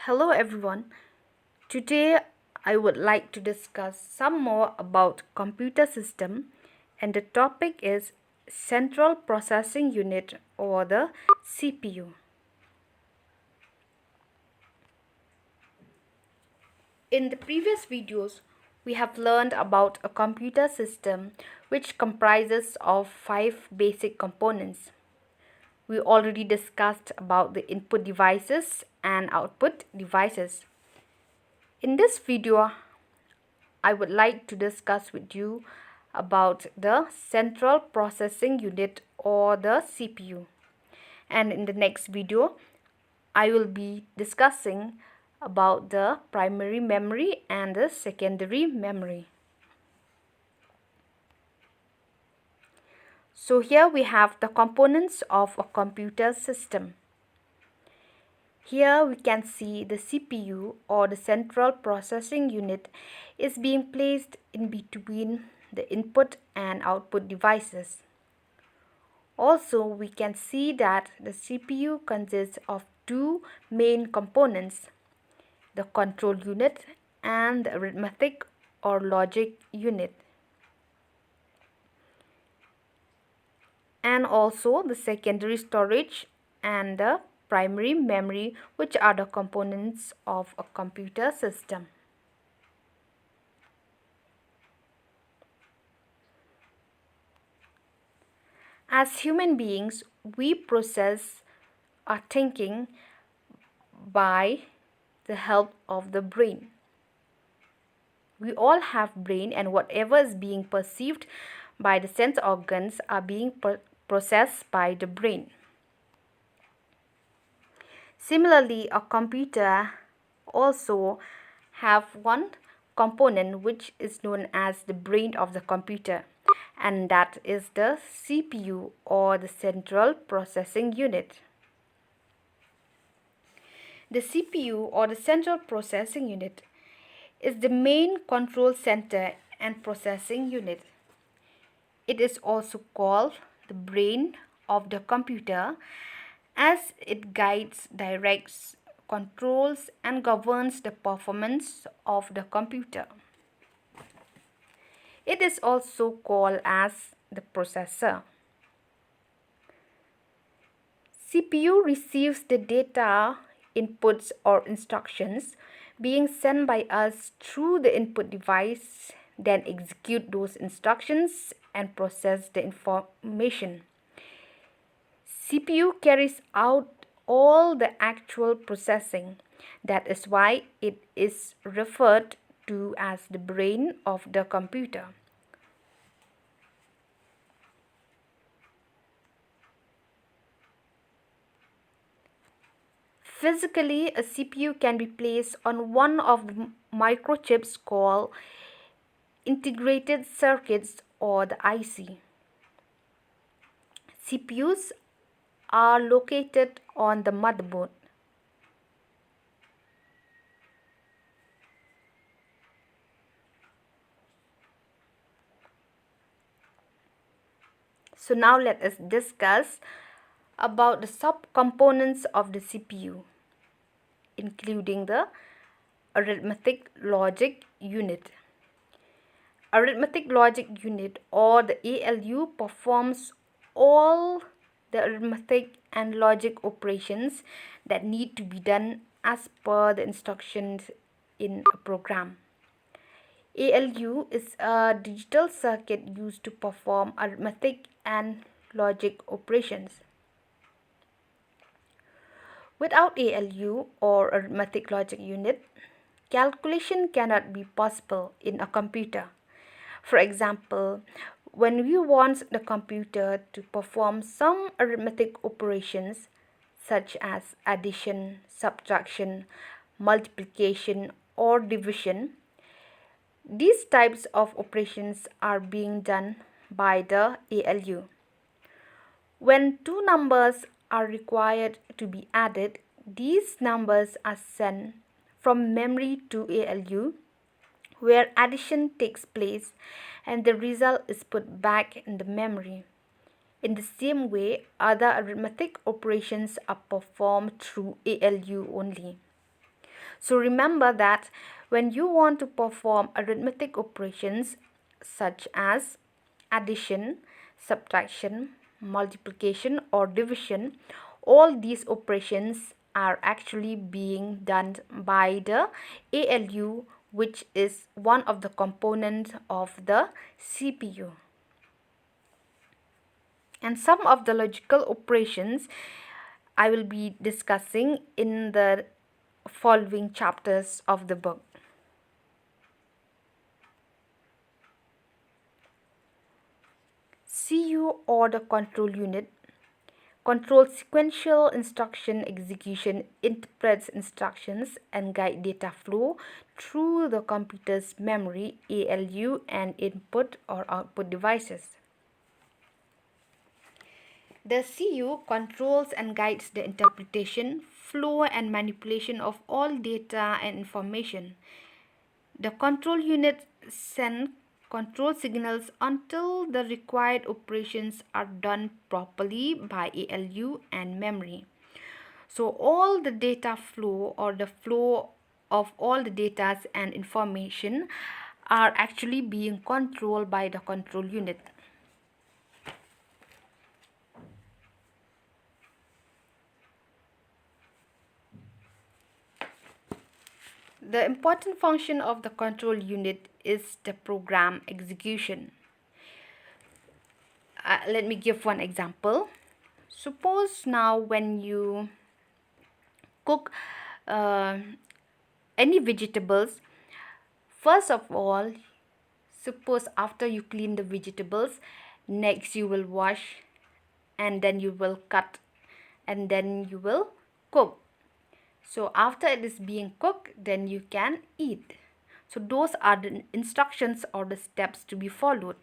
Hello everyone. Today I would like to discuss some more about computer system and the topic is Central Processing Unit or the CPU. In the previous videos we have learned about a computer system which comprises of 5 basic components. We already discussed about the input devices and output devices. In this video, I would like to discuss with you about the Central Processing Unit or the CPU. And in the next video, I will be discussing about the primary memory and the secondary memory. So here we have the components of a computer system. Here we can see the CPU or the Central Processing Unit is being placed in between the input and output devices. Also, we can see that the CPU consists of two main components, the control unit and the arithmetic or logic unit, and also the secondary storage and the primary memory, which are the components of a computer system. As human beings, we process our thinking by the help of the brain. We all have brain, and whatever is being perceived by the sense organs are being processed by the brain. Similarly, a computer also have one component which is known as the brain of the computer, and that is the CPU or the Central Processing Unit. The CPU or the Central Processing Unit is the main control center and processing unit. It is also called the brain of the computer as it guides, directs, controls and governs the performance of the computer. It is also called as the processor. CPU receives the data, inputs or instructions being sent by us through the input device, then execute those instructions and process the information. CPU carries out all the actual processing. That is why it is referred to as the brain of the computer. Physically, a CPU can be placed on one of the microchips called integrated circuits or the IC. CPUs are located on the motherboard. So now let us discuss about the subcomponents of the CPU, including the arithmetic logic unit. Arithmetic logic unit or the ALU performs all the arithmetic and logic operations that need to be done as per the instructions in a program. ALU is a digital circuit used to perform arithmetic and logic operations. Without ALU or arithmetic logic unit, calculation cannot be possible in a computer. For example, when we want the computer to perform some arithmetic operations such as addition, subtraction, multiplication, or division, these types of operations are being done by the ALU. When two numbers are required to be added, these numbers are sent from memory to ALU, where addition takes place and the result is put back in the memory. In the same way, other arithmetic operations are performed through ALU only. So remember that when you want to perform arithmetic operations such as addition, subtraction, multiplication or division, all these operations are actually being done by the ALU, which is one of the components of the CPU. And some of the logical operations I will be discussing in the following chapters of the book. CU, or the control unit, controls sequential instruction execution, interprets instructions and guide data flow through the computer's memory, ALU, and input or output devices. The CU controls and guides the interpretation, flow and manipulation of all data and information. The control unit sends control signals until the required operations are done properly by ALU and memory. So all the data flow, or the flow of all the data and information, are actually being controlled by the control unit. The important function of the control unit is the program execution. Let me give one example. Suppose now when you cook any vegetables, first of all, suppose after you clean the vegetables, next you will wash, and then you will cut, and then you will cook. So after it is being cooked, then you can eat. So those are the instructions or the steps to be followed.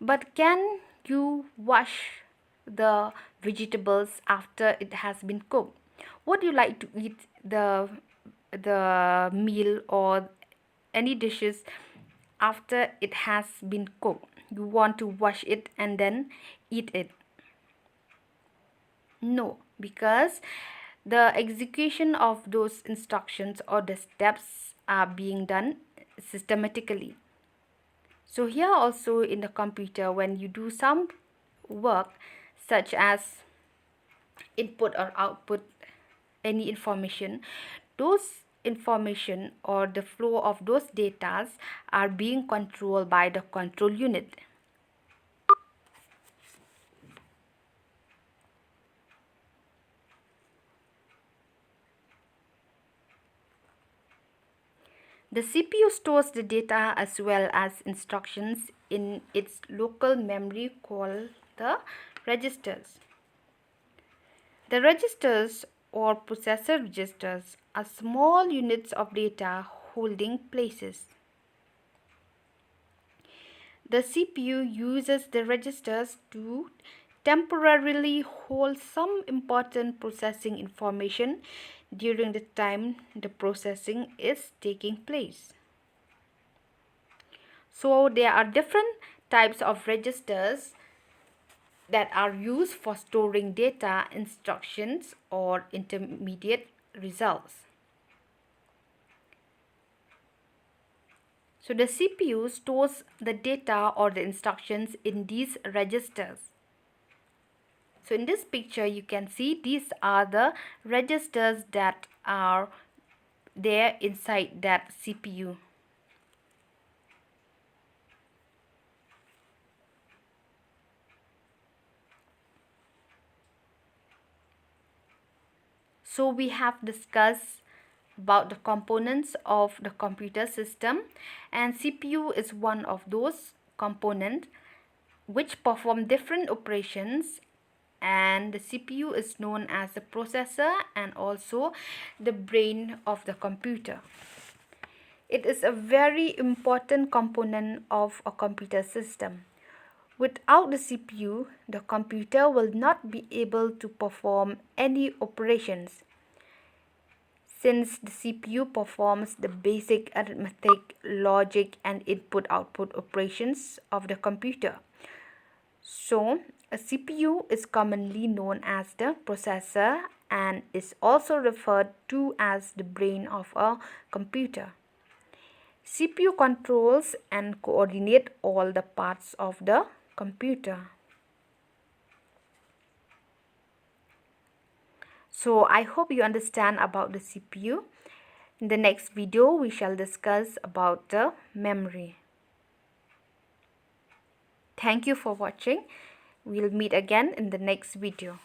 But can you wash the vegetables after it has been cooked? Would you like to eat the meal or any dishes after it has been cooked? You want to wash it and then eat it? No, because the execution of those instructions or the steps are being done systematically. So here also in the computer, when you do some work such as input or output any information, those information or the flow of those data are being controlled by the control unit. The CPU stores the data as well as instructions in its local memory called the registers. The registers or processor registers are small units of data holding places. The CPU uses the registers to temporarily hold some important processing information during the time the processing is taking place. So there are different types of registers that are used for storing data, instructions, or intermediate results. So the CPU stores the data or the instructions in these registers. So in this picture you can see these are the registers that are there inside that CPU. So we have discussed about the components of the computer system, and CPU is one of those components which perform different operations, and the CPU is known as the processor and also the brain of the computer. It is a very important component of a computer system. Without the CPU, the computer will not be able to perform any operations, since the CPU performs the basic arithmetic, logic, and input-output operations of the computer. So, a CPU is commonly known as the processor and is also referred to as the brain of a computer. CPU controls and coordinate all the parts of the computer. So I hope you understand about the CPU. In the next video, we shall discuss about the memory. Thank you for watching. We'll meet again in the next video.